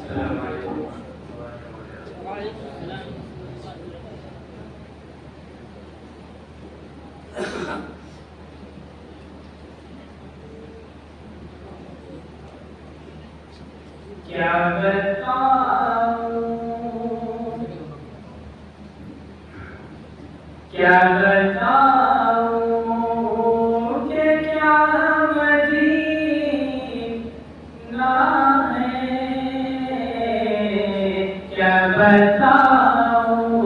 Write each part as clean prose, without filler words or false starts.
क्या बताऊं, क्या बताऊं कि क्या मदीना है, क्या बताऊं,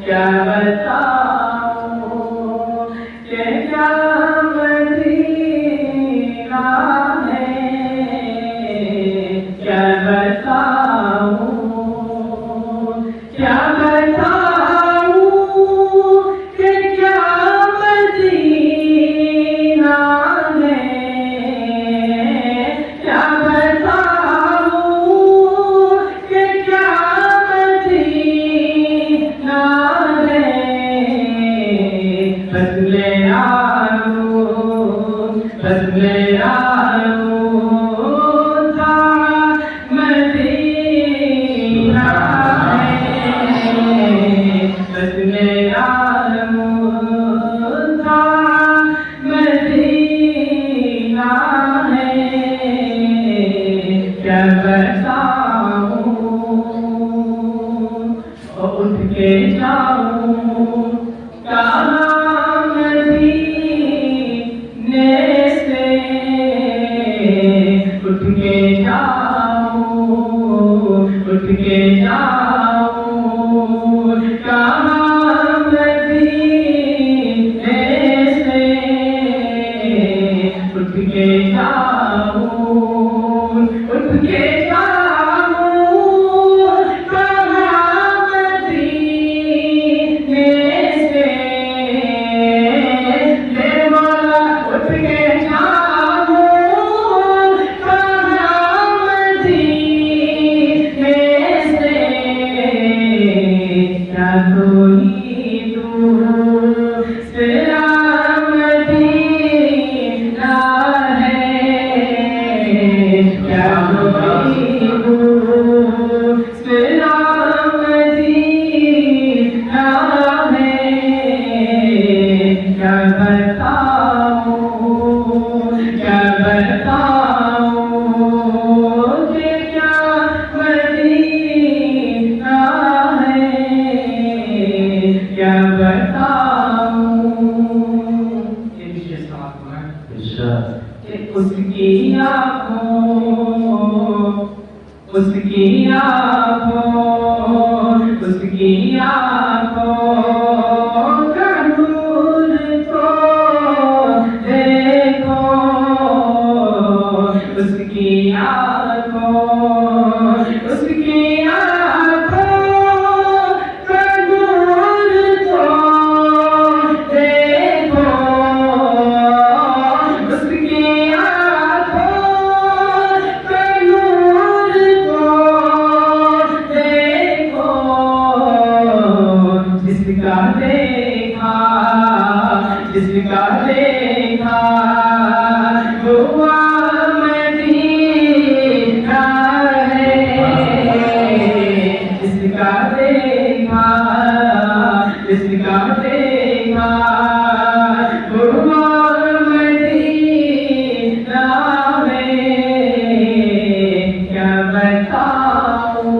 क्या बताऊं कि क्या मदीना है, क्या बताऊं, क्या बताऊं कि क्या मदीना है, क्या बताऊं कि क्या मदीना है, बस ले आऊं, बस ले आऊं था मदीना है, बस ले आऊं था मदीना है, क्या बताऊं, उठ के जाऊं कहाँ मदीने से, उठ के जाऊं, उठ के जाऊं कहाँ मदीने से, उठ के जाऊं, उठ के जाऊं कहाँ मदीने से, ले मौला उठ के जाऊं कहाँ मदीने से, क्या कोई दूसरा मदीना है, क्या कोई दूसरा मदीना है, क्या बताऊं, क्या बताऊं कि क्या मदीना है, क्या बताऊं, ये विशेष बात है कि उसकी आँखों, उसकी आँखों, उसकी आँखों का नूर तो देखो, उसकी आँखों, उसकी आँखों का नूर तो देखो, उसकी आँखों का नूर तो देखो, जिसका देखा, जिसका देखा हुआ मदीना है, जिसका देखा, जिसका देखा हुआ मदीना है, क्या बताऊं,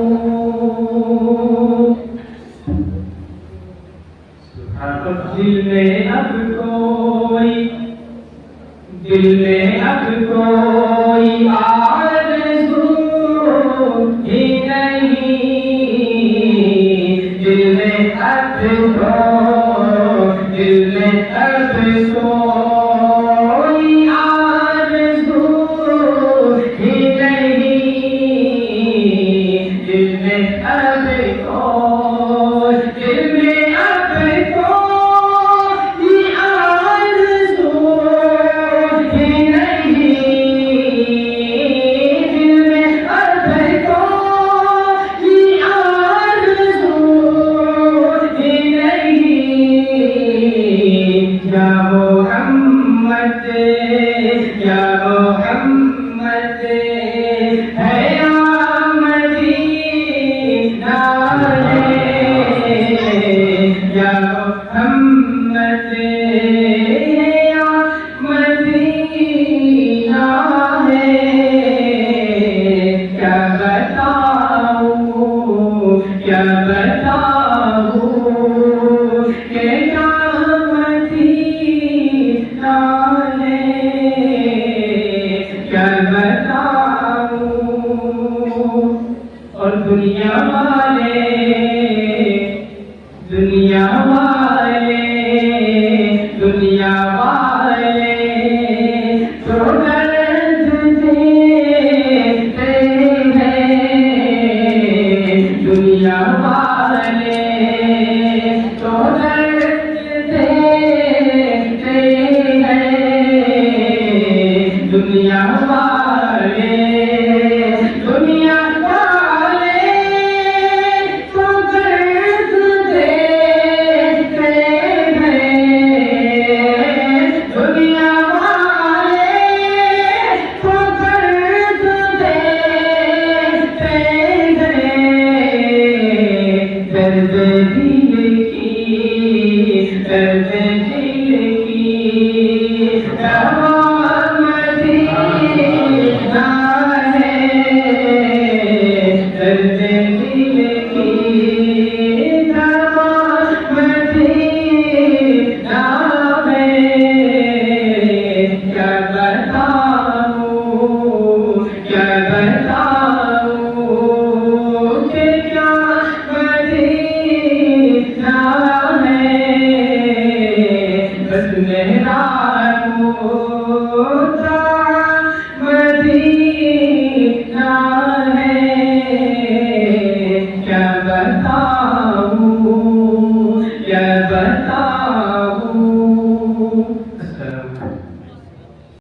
दिल में अब कोई, दिल में अब कोई आरज़ू ही नहीं, दिल में अब दिल में अब कोई आरज़ू ही नहीं, दिल में अब दिल में अब कोई आरज़ू ही नहीं, दिल में अब कोई आरज़ू ही नहीं, या मोहम्मद, या मोहम्मद है या दुनिया वाले दुनिया वाले तो दर्द देते हैं दुनिया वाले तो दर्द देते हैं दर्द दिल की दर्द दिल की दवा मदीना है दर्द दिल की दवा मदीना है क्या बताऊं कि क्या मदीना है बस मेरा रोज़ा मदीना है क्या बताऊं